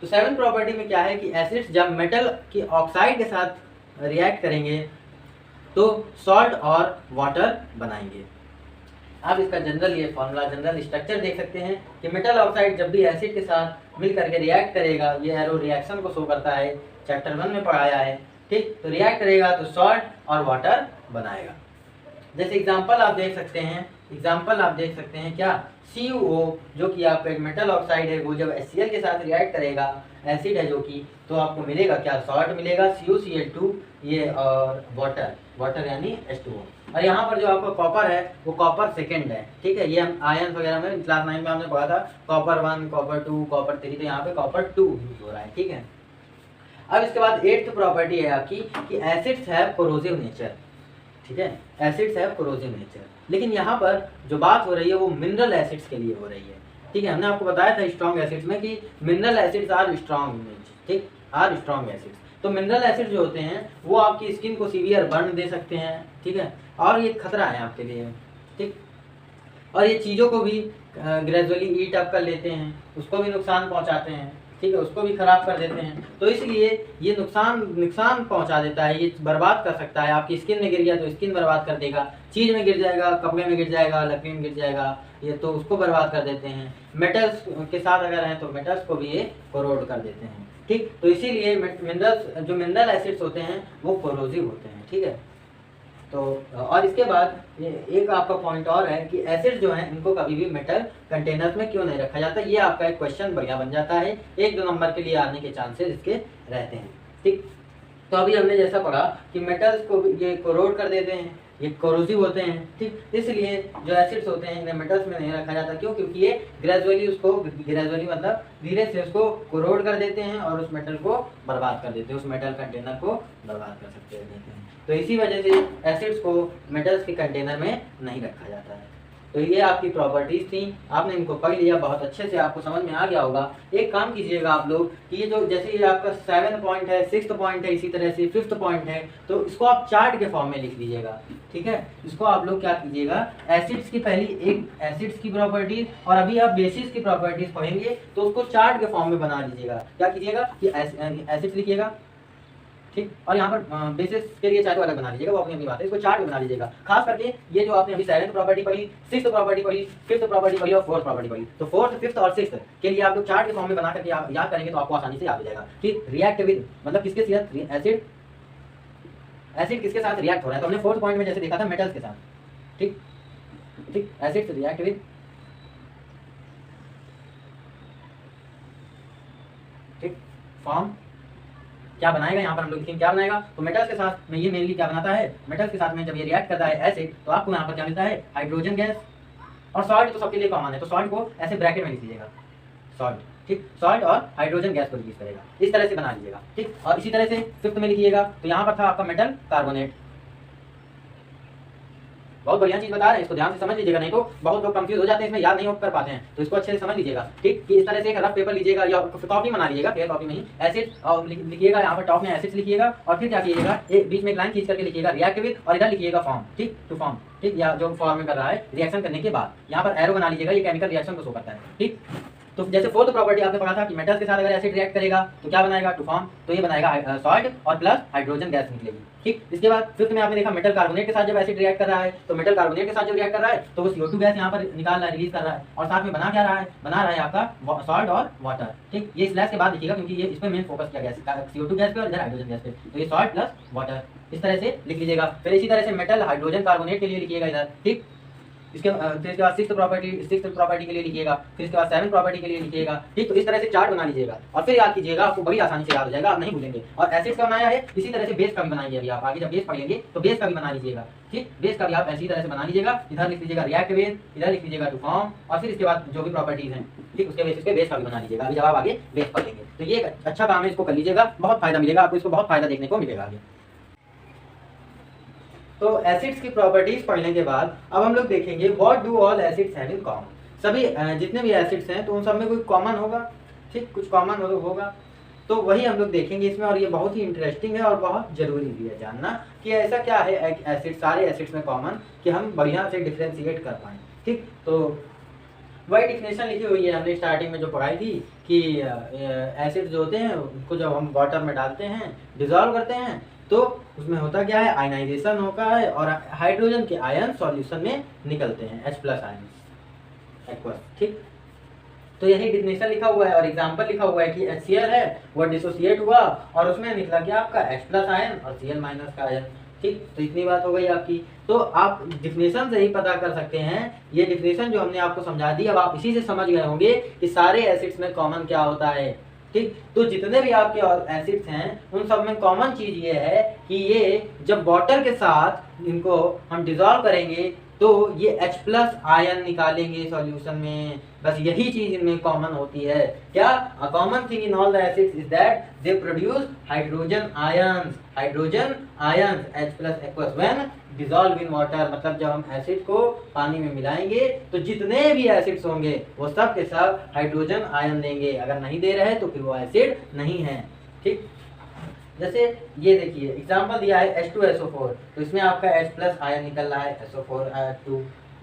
तो 7th प्रॉपर्टी में क्या है कि एसिड्स जब मेटल की ऑक्साइड के साथ रिएक्ट करेंगे तो सॉल्ट और वाटर बनाएंगे। आप इसका जनरल ये फॉर्मूला, जनरल स्ट्रक्चर देख सकते हैं कि मेटल ऑक्साइड जब भी एसिड के साथ मिल करके रिएक्ट करेगा, ये एरो रिएक्शन को शो करता है, चैप्टर 1 में पढ़ाया है। ठीक, तो रिएक्ट करेगा तो सॉल्ट और वाटर बनाएगा। जैसे एग्जांपल आप देख सकते हैं, क्या, CuO जो कि आपका एक मेटल ऑक्साइड है, वो जब HCl के साथ रिएक्ट करेगा, एसिड है जो कि, तो आपको मिलेगा क्या, सॉल्ट मिलेगा, CuCl2 ये, और वाटर यानी H2O। और यहाँ पर जो आपका कॉपर है वो कॉपर सेकेंड है। ठीक है, ये हम आयन वगैरह में क्लास 9 में हमने पढ़ा था, कॉपर 1, कॉपर 2, कॉपर 3, तो यहाँ पे कॉपर 2 यूज हो रहा है। ठीक है, अब इसके बाद 8th प्रॉपर्टी है आपकी कि एसिड्स हैव कोरोसिव नेचर। ठीक है, एसिड्स हैव कोरोसिव नेचर, लेकिन यहाँ पर जो बात हो रही है वो मिनरल एसिड्स के लिए हो रही है। ठीक है, हमने आपको बताया था स्ट्रॉन्ग एसिड्स में कि मिनरल एसिड्स आर स्ट्रॉन्ग, ठीक, आर स्ट्रॉन्ग एसिड्स। तो मिनरल एसिड जो होते हैं वो आपकी स्किन को सीवियर बर्न दे सकते हैं। ठीक है, और ये खतरा है आपके लिए। ठीक, और ये चीज़ों को भी ग्रेजुअली ईट अप कर लेते हैं, उसको भी नुकसान पहुंचाते हैं। ठीक है, उसको भी खराब कर देते हैं। तो इसलिए ये नुकसान पहुंचा देता है, ये बर्बाद कर सकता है। आपकी स्किन में गिर गया तो स्किन बर्बाद कर देगा, चीज़ में गिर जाएगा, कपड़े में गिर जाएगा, लकड़ी में गिर जाएगा, ये तो उसको बर्बाद कर देते हैं। मेटल्स के साथ अगर हैं तो मेटल्स को भी ये कोरोड कर देते हैं। ठीक, तो इसीलिए मिनरल एसिड्स होते हैं वो कोरोसिव होते हैं। ठीक है, तो और इसके बाद एक आपका पॉइंट और है कि एसिड जो है इनको कभी भी मेटल कंटेनर्स में क्यों नहीं रखा जाता। ये आपका एक क्वेश्चन बढ़िया बन जाता है, 1-2 नंबर के लिए आने के चांसेस इसके रहते हैं। ठीक, तो अभी हमने जैसा पढ़ा कि मेटल्स को ये कोरोड कर देते हैं, ये कोरोसिव होते हैं। ठीक, इसलिए जो एसिड्स होते हैं इन्हें मेटल्स में नहीं रखा जाता। क्यों? क्योंकि ये ग्रेजुअली मतलब धीरे से उसको कोरोड कर देते हैं और उस मेटल को बर्बाद कर देते हैं, उस मेटल कंटेनर को बर्बाद कर सकते हैं। तो इसी वजह से एसिड्स को मेटल्स के कंटेनर में नहीं रखा जाता है। तो ये आपकी प्रॉपर्टीज थी, आपने इनको पढ़ लिया, बहुत अच्छे से आपको समझ में आ गया होगा। एक काम कीजिएगा आप लोग कि ये जो जैसे ये आपका 7 पॉइंट है, 6th पॉइंट है, इसी तरह से 5th पॉइंट है, तो इसको आप चार्ट के फॉर्म में लिख दीजिएगा। ठीक है, इसको आप लोग क्या कीजिएगा, एसिड्स की पहली एक एसिड्स की प्रॉपर्टीज और अभी आप बेसिस की प्रॉपर्टीज पढ़ेंगे तो उसको चार्ट के फॉर्म में बना लीजिएगा। क्या कीजिएगा कि एसिड्स लिखिएगा, ठीक, और यहाँ पर बेसिस के लिए चार्ट अलग बना लीजिएगा, वो अपनी बात है, इसको चार्ट में बना लीजिएगा। खास करके ये जो आपने अभी 7th प्रॉपर्टी पढ़ी, 6th प्रॉपर्टी पढ़ी, 5th प्रॉपर्टी पढ़ी और 4th प्रॉपर्टी पढ़ी, तो 4th, 5th और 6th के लिए आप लोग चार्ट के फॉर्म में बना करके आप याद करेंगे तो आपको आसानी से याद हो जाएगा। ठीक, रिएक्ट विद मतलब किसके साथ एसिड किसके साथ रिएक्ट हो रहा है, तो हमने 4th पॉइंट में जैसे देखा था मेटल्स के साथ। ठीक, एसिड से रिएक्ट विद, ठीक, फॉर्म क्या बनाएगा, यहाँ पर हम लोग लिखेंगे क्या बनाएगा, तो मेटल्स के साथ में ये मेनली क्या बनाता है, मेटल्स के साथ में जब ये रिएक्ट करता है एसिड तो आपको यहाँ पर क्या मिलता है, हाइड्रोजन गैस। और सॉल्ट तो सबके लिए कॉमन है, तो सॉल्ट को ऐसे ब्रैकेट में लिख लीजिएगा, सॉल्ट। ठीक, सॉल्ट और हाइड्रोजन गैस को रिलीज करेगा, इस तरह से बना लीजिएगा। ठीक, और इसी तरह से 5th में लिखिएगा, तो यहाँ पर था आपका मेटल कार्बोनेट। बहुत बढ़िया चीज बता रहे हैं, इसको ध्यान से समझ लीजिएगा, नहीं तो बहुत लोग कंफ्यूज हो जाते हैं, इसमें याद नहीं कर पाते हैं, तो इसको अच्छे से समझ लीजिएगा। ठीक, कि इस तरह से एक रफ पेपर लीजिएगा या कॉपी बना लीजिएगा, फेयर कॉपी में ही एसिड और लिखिएगा, यहाँ पर टॉप में एसिड लिखिएगा और फिर क्या कीजिएगा, एक बीच में एक लाइन खींच करके लिखिएगा रिएक्ट विद और इधर लिखिएगा फॉर्म। ठीक, टू फॉर्म, ठीक, या जो फॉर्म में कर रहा है रिएक्शन करने के बाद यहाँ पर एरो बना लीजिएगा, ये केमिकल रिएक्शन को शो करता है। ठीक, तो जैसे फोर्थ प्रॉपर्टी आपने पढ़ा था कि मेटल्स के साथ अगर एसिड रिएक्ट करेगा तो क्या बनाएगा, टू फॉर्म, तो ये बनाएगा सॉल्ट और प्लस हाइड्रोजन गैस निकलेगी। ठीक, इसके बाद फिफ्थ में आपने देखा मेटल कार्बोनेट के साथ जब एसिड रिएक्ट कर रहा है तो मेटल कार्बोनेट के साथ जब रिएक्ट कर रहा है तो वो CO2 गैस यहाँ पर निकाल रहा है, रिलीज कर रहा है, और साथ में बना क्या रहा है, बना रहा है आपका सॉल्ट और वाटर। ठीक, ये स्लैश के बाद लिखिएगा क्योंकि ये इस पर मेन फोकस किया गया है, CO2 गैस पे और इधर हाइड्रोजन गैस पे, तो ये सॉल्ट प्लस वाटर इस तरह से लिख लीजिएगा। फिर इसी तरह से मेटल हाइड्रोजन कार्बोनेट के लिए लिखिएगा इधर। ठीक, फिर इसके बाद सिक्स्थ प्रॉपर्टी के लिए लिखिएगा, फिर इसके बाद सेवंथ प्रॉपर्टी के लिए लिखिएगा। ठीक, तो इस तरह से चार्ट बना लीजिएगा और फिर याद कीजिएगा, आपको बड़ी आसानी से याद हो जाएगा, आप नहीं भूलेंगे। और एसिड्स का बनाया है, इसी तरह से बेस का भी बनाइए। अभी आप आगे जब बेस पढ़ेंगे तो बेस का भी बना लीजिएगा। ठीक, बेस का भी आप ऐसी तरह से बना लीजिएगा, इधर लिख लीजिएगा रिएक्ट बेस, इधर लिख लीजिएगा टू फॉर्म, और फिर इसके बाद जो भी प्रॉपर्टीज हैं, ठीक, उसके बेसिस पे बेस का भी बना लीजिएगा। अभी जब आप आगे बेस पढ़ेंगे तो ये एक अच्छा काम है, इसको कर लीजिएगा, बहुत फायदा मिलेगा आपको, इसको बहुत फायदा देखने को मिलेगा आगे। तो एसिड्स की प्रॉपर्टीज पढ़ने के बाद अब हम लोग देखेंगे what do all acids have in common. सभी जितने भी एसिड्स हैं तो उन सब में कोई कॉमन होगा। ठीक, कुछ कॉमन होगा, तो वही हम लोग देखेंगे इसमें, और ये बहुत ही इंटरेस्टिंग है और बहुत जरूरी भी है जानना कि ऐसा क्या है एसिड, सारे एसिड्स में कॉमन, कि हम बढ़िया से डिफ्रेंशिएट कर पाएँ। ठीक, तो वही डिफिनेशन लिखी हुई है हमने स्टार्टिंग में जो पढ़ाई थी कि एसिड जो होते हैं उनको जब हम वाटर में डालते हैं, डिजॉल्व करते हैं, तो उसमें होता क्या है, आयनाइजेशन होता है और हाइड्रोजन के आयन सॉल्यूशन में निकलते हैं, H+ आयन एक्वस। ठीक, तो यही डिफिनेशन लिखा हुआ है और एग्जांपल लिखा हुआ है कि HCl है वो डिसोसिएट हुआ और उसमें निकला क्या आपका H+ आयन और Cl- का आयन। ठीक, तो इतनी बात हो गई आपकी। तो आप डिफिनेशन से ही पता कर सकते हैं, ये डिफिनेशन जो हमने आपको समझा दी, अब आप इसी से समझ गए होंगे कि सारे एसिड्स में कॉमन क्या होता है। ठीक, तो जितने भी आपके एसिड्स हैं उन सब में कॉमन चीज ये है कि ये जब वाटर के साथ इनको हम डिजॉल्व करेंगे तो ये H+ आयन निकालेंगे सॉल्यूशन में। बस यही चीज इनमें कॉमन होती है। क्या, a common thing in all the acids is that they produce hydrogen ions H+ aqueous when dissolve in water. मतलब जब हम एसिड को पानी में मिलाएंगे तो जितने भी एसिड्स होंगे वो सब के सब हाइड्रोजन आयन देंगे, अगर नहीं दे रहे तो फिर वो एसिड नहीं है। ठीक, जैसे ये देखिए एग्जांपल दिया है H2SO4, तो इसमें आपका H+ आयन निकल रहा है, SO4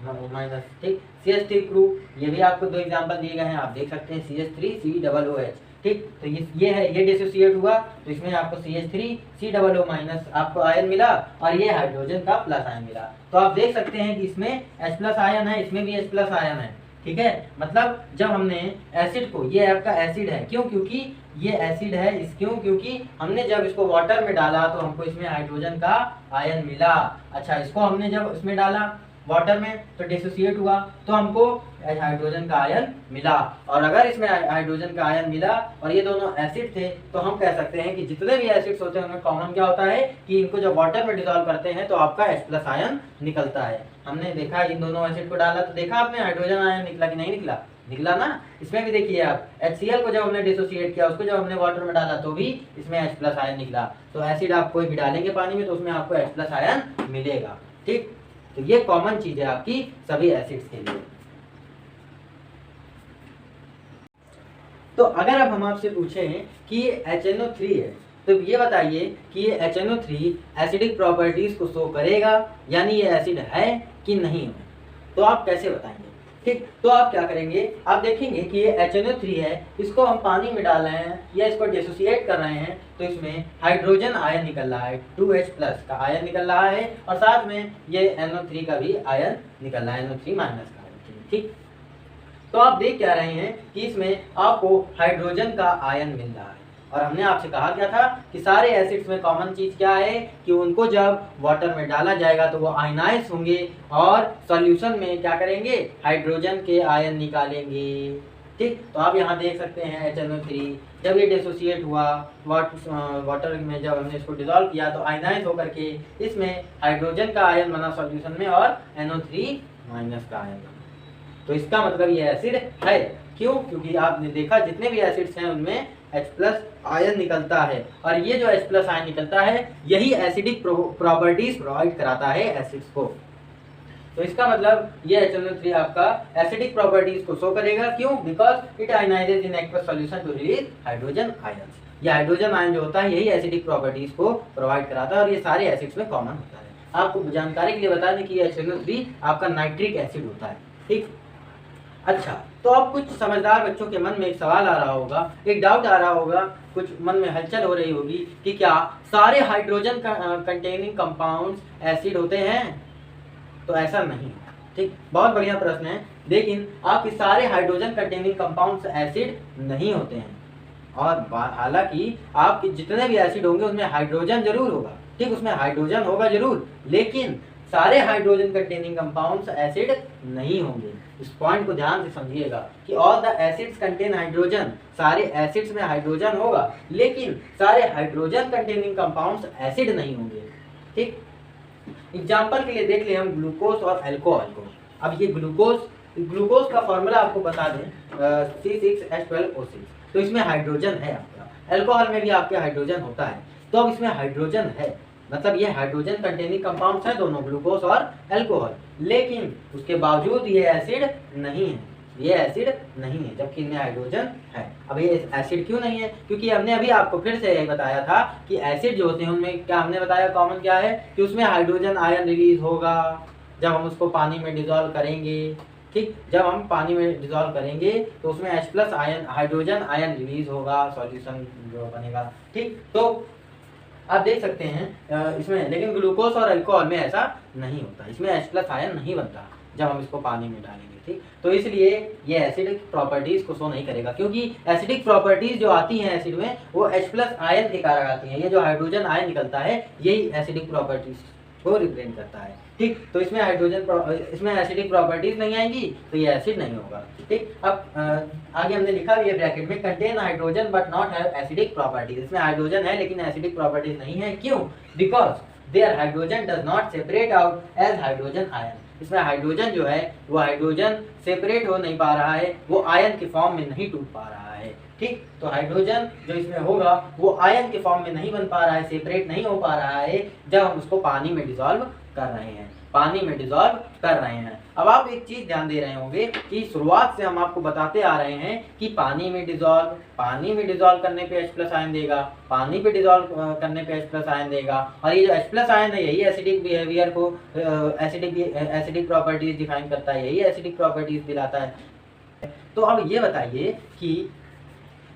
-। ठीक, CH3 क्रू, ये भी आपको दो एग्जांपल दिए गए हैं, आप देख सकते हैं CH3COOH। ठीक, तो ये है, ये डिसोसिएट हुआ तो इसमें आपको CH3COO- आपको आयन मिला और ये हाइड्रोजन का प्लस आयन मिला। तो आप देख सकते हैं कि इसमें H+ आयन है, इसमें भी H+ आयन है। ठीक है, मतलब जब हमने एसिड को, ये आपका एसिड है, क्यों, क्योंकि ये एसिड है, क्योंकि हमने जब इसको वाटर में डाला तो हमको इसमें हाइड्रोजन का आयन मिला। अच्छा, इसको हमने जब इसमें डाला वाटर में तो डिसोसिएट हुआ तो हमको हाइड्रोजन का आयन मिला, और अगर इसमें हाइड्रोजन का आयन मिला और ये दोनों एसिड थे तो हम कह सकते हैं कि जितने भी एसिड्स होते हैं उनमें कॉमन क्या होता है कि इनको जब वाटर में डिसॉल्व करते हैं तो आपका H+ आयन निकलता है। हमने देखा इन दोनों एसिड को डाला तो देखा आपने हाइड्रोजन आयन निकला कि नहीं निकला, निकला ना। इसमें भी देखिए आप HCl को जब हमने डिसोसिएट किया, उसको जब हमने वाटर में डाला तो भी इसमें H+ आयन निकला। तो एसिड आप कोई भी डालेंगे पानी में तो उसमें आपको H+ आयन मिलेगा। ठीक, तो ये कॉमन चीज है आपकी सभी एसिड्स के लिए। तो अगर अब हम आपसे पूछें कि ये HNO3 है तो ये बताइए कि ये HNO3 एसिडिक प्रॉपर्टीज को शो करेगा, यानी ये एसिड है कि नहीं है, तो आप कैसे बताएंगे। ठीक, तो आप क्या करेंगे, आप देखेंगे कि ये HNO3 है, इसको हम पानी में डाल रहे हैं या इसको डिसोसिएट कर रहे हैं तो इसमें हाइड्रोजन आयन निकल रहा है, 2H+ का आयन निकल रहा है, और साथ में ये NO3 का भी आयन निकल रहा है, NO3- का आयन। ठीक, तो आप देख क्या रहे हैं कि इसमें आपको हाइड्रोजन का आयन मिल रहा है, और हमने आपसे कहा क्या था कि सारे एसिड्स में कॉमन चीज क्या है कि उनको जब वाटर में डाला जाएगा तो वो आयनाइज होंगे और सॉल्यूशन में क्या करेंगे, हाइड्रोजन के आयन निकालेंगे। ठीक, तो आप यहाँ देख सकते हैं HNO3 जब ये डिसोसिएट हुआ वाटर में, जब हमने इसको डिसॉल्व किया तो आयनाइज होकर के इसमें हाइड्रोजन का आयन बना सॉल्यूशन में और NO3- का आयन बना। तो इसका मतलब ये एसिड है। क्यों, क्योंकि आपने देखा जितने भी एसिड्स हैं उनमें H+ आयन निकलता है, और ये जो H+ आयन निकलता है यही एसिडिक प्रॉपर्टीज प्रोवाइड कराता है एसिड्स को। तो इसका मतलब ये HNO3 आपका एसिडिक प्रॉपर्टीज को शो करेगा। क्यों, because it ionizes in aqueous solution to release hydrogen ions. ये हाइड्रोजन आयन जो होता है यही एसिडिक प्रॉपर्टीज को प्रोवाइड कराता है, और ये सारे एसिड्स में कॉमन होता है। आपको जानकारी के लिए बता दें कि HNO3 आपका नाइट्रिक एसिड होता है। ठीक, अच्छा, तो अब कुछ समझदार बच्चों के मन में एक सवाल आ रहा होगा, एक डाउट आ रहा होगा, कुछ मन में हलचल हो रही होगी कि क्या सारे हाइड्रोजन कंटेनिंग कंपाउंड्स एसिड होते हैं? तो ऐसा नहीं, ठीक, बहुत बढ़िया प्रश्न है। लेकिन आपके सारे हाइड्रोजन कंटेनिंग कंपाउंड्स एसिड नहीं होते हैं, और हालांकि आपके जितने भी एसिड होंगे उसमें हाइड्रोजन जरूर होगा, ठीक, उसमें हाइड्रोजन होगा जरूर, लेकिन सारे हाइड्रोजन कंटेनिंग कंपाउंड्स एसिड नहीं होंगे। इस पॉइंट को ध्यान से समझिएगा कि all the acids contain hydrogen, सारे एसिड्स में हाइड्रोजन होगा, लेकिन सारे हाइड्रोजन कंटेनिंग कंपाउंड्स एसिड नहीं होंगे, ठीक। एग्जाम्पल के लिए देख ले हम ग्लूकोज और अल्कोहल को। अब ये ग्लूकोज का फॉर्मूला आपको बता दें, C6H12O6, तो इसमें हाइड्रोजन है आपका। अल्कोहल में भी आपके हाइड्रोजन होता है, तो अब इसमें हाइड्रोजन है, मतलब ये हाइड्रोजन कंटेनिंग कंपाउंड्स है दोनों, ग्लूकोज और अल्कोहल, लेकिन उसके बावजूद ये एसिड नहीं है, ये एसिड नहीं है, जबकि इनमें हाइड्रोजन है। अब ये एसिड क्यों नहीं है? क्योंकि हमने अभी आपको फिर से यही बताया था कि एसिड जो होते हैं उनमें क्या हमने बताया कॉमन क्या है कि उसमें हाइड्रोजन आयन रिलीज होगा जब हम उसको पानी में डिजोल्व करेंगे, ठीक। जब हम पानी में डिजोल्व करेंगे तो उसमें H+ ion, hydrogen ion release होगा, सॉल्यूशन जो बनेगा, ठीक। तो आप देख सकते हैं इसमें, लेकिन ग्लूकोज और अल्कोहल में ऐसा नहीं होता, इसमें H+ आयन नहीं बनता जब हम इसको पानी में डालेंगे, ठीक। तो इसलिए ये एसिडिक प्रॉपर्टीज को शो नहीं करेगा, क्योंकि एसिडिक प्रॉपर्टीज जो आती हैं एसिड में वो H+ आयन के कारण आती हैं। ये जो हाइड्रोजन आयन निकलता है यही एसिडिक प्रॉपर्टीज को रिप्रेजेंट करता है, ठीक। तो इसमें इसमें एसिडिक प्रॉपर्टीज नहीं आएंगी तो ये एसिड नहीं होगा, ठीक। अब आगे हमने लिखा है ब्रैकेट में, contain hydrogen but not have acidic properties. इसमें हाइड्रोजन है लेकिन एसिडिक प्रॉपर्टीज नहीं है, क्यों? Because there hydrogen does not separate out as hydrogen ion. इसमें हाइड्रोजन जो है वो हाइड्रोजन सेपरेट हो नहीं पा रहा है, वो आयन के फॉर्म में नहीं टूट पा रहा है, ठीक। तो हाइड्रोजन जो इसमें होगा वो आयन के फॉर्म में नहीं बन पा रहा है, सेपरेट नहीं हो पा रहा है जब हम उसको पानी में डिसॉल्व कर रहे हैं, पानी में डिसॉल्व कर रहे हैं। अब आप एक चीज ध्यान दे रहे होंगे कि शुरुआत से हम आपको बताते आ रहे हैं कि पानी में डिसॉल्व करने पे H+ आयन देगा, पानी पे डिसॉल्व करने पे H+ आयन देगा, और ये जो H+ आयन है यही एसिडिक बिहेवियर को, एसिडिक प्रॉपर्टीज डिफाइन करता है, यही एसिडिक प्रॉपर्टीज दिलाता है। तो अब ये बताइए कि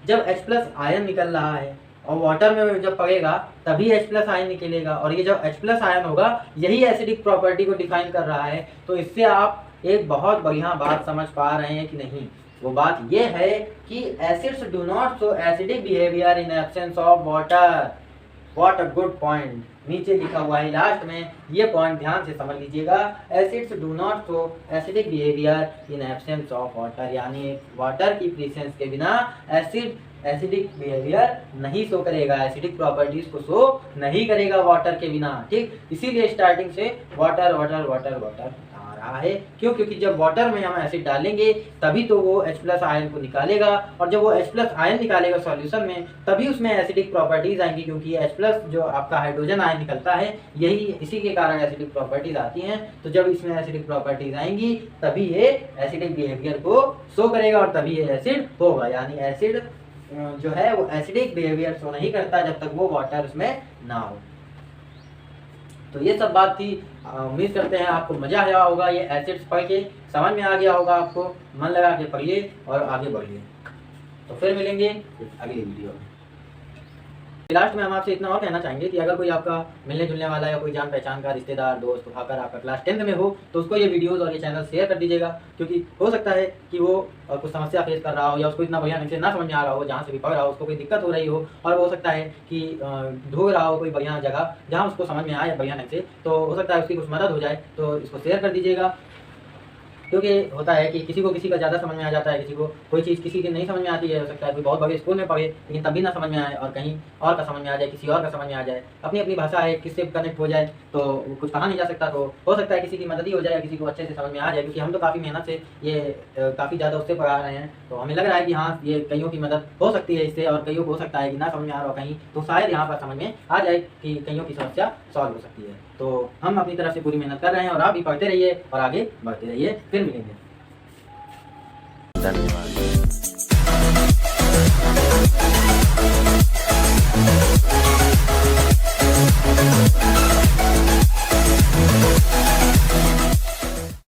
जब H+ आयन निकल रहा है और वाटर में जब पड़ेगा तभी H+ आयन निकलेगा, और ये जब H+ आयन होगा यही एसिडिक प्रॉपर्टी को डिफाइन कर रहा है। तो इससे आप एक बहुत बढ़िया बात समझ पा रहे हैं कि नहीं? वो बात ये है कि acids do not show acidic behaviour in absence of water. What a good point, नीचे लिखा हुआ है लास्ट में, ये पॉइंट ध्यान से समझ लीजिएगा। Acids do not show acidic behaviour in absence of water, यानी वाटर की प्रेजेंस के बिना एसिडिक बिहेवियर नहीं शो करेगा, एसिडिक प्रॉपर्टीज को शो नहीं करेगा वाटर के बिना, ठीक। इसीलिए स्टार्टिंग से वाटर वाटर वाटर वाटर आ रहा है। क्यों? क्योंकि जब वाटर में हम एसिड डालेंगे तभी तो वो H+ आयन को निकालेगा, और जब वो H+ आयन निकालेगा सॉल्यूशन में तभी उसमें एसिडिक प्रॉपर्टीज आएंगी, क्योंकि H+ जो आपका हाइड्रोजन आयन निकलता है यही इसी के कारण एसिडिक प्रॉपर्टीज आती हैं। तो जब इसमें एसिडिक प्रॉपर्टीज आएंगी तभी ये एसिडिक बिहेवियर को शो करेगा और तभी ये एसिड होगा, यानी एसिड जो है वो एसिडिक बिहेवियर शो नहीं करता जब तक वो वाटर उसमें ना हो। तो ये सब बात थी, उम्मीद करते हैं आपको मजा आया होगा, ये एसिड्स पढ़ के समझ में आ गया होगा, आपको मन लगा के पढ़िए और आगे बढ़िए। तो फिर मिलेंगे अगली वीडियो में। लास्ट में हम आपसे इतना और कहना चाहेंगे कि अगर कोई आपका मिलने जुलने वाला या कोई जान पहचान का रिश्तेदार दोस्त अगर आपका क्लास 10th में हो तो उसको ये वीडियोस और ये चैनल शेयर कर दीजिएगा, क्योंकि हो सकता है कि वो कुछ समस्या फेस कर रहा हो या उसको इतना बढ़िया ढंग से ना समझ में आ रहा हो, जहाँ से भी पढ़ रहा हो उसको कोई दिक्कत हो रही हो, और वो हो सकता है कि ढूंढ रहा हो कोई बढ़िया जगह जहाँ उसको समझ में आए बढ़िया ढंग से, तो हो सकता है उसकी कुछ मदद हो जाए। तो इसको शेयर कर दीजिएगा, क्योंकि होता है कि किसी को किसी का ज़्यादा समझ में आ जाता है, किसी को कोई चीज़ किसी की नहीं समझ में आती है, हो सकता है कोई बहुत बड़े स्कूल में पढ़े लेकिन तभी ना समझ में आए, और कहीं और का समझ में आ जाए, किसी और का समझ में आ जाए। अपनी अपनी भाषा है, किससे कनेक्ट हो जाए तो कुछ कहा नहीं जा सकता। तो हो सकता है किसी की मदद ही हो जाए, किसी को अच्छे से समझ में आ जाए, क्योंकि हम तो काफ़ी मेहनत से ये काफ़ी ज़्यादा उससे पढ़ा रहे हैं, तो हमें लग रहा है कि हाँ ये कईयों की मदद हो सकती है इससे, और कईयों को हो सकता है कि ना समझ में आ रहा हो कहीं, तो शायद यहाँ पर समझ में आ जाए कि कईयों की समस्या सॉल्व हो सकती है। तो हम अपनी तरफ से पूरी मेहनत कर रहे हैं और आप भी पढ़ते रहिए और आगे बढ़ते रहिए। फिर मिलेंगे, धन्यवाद।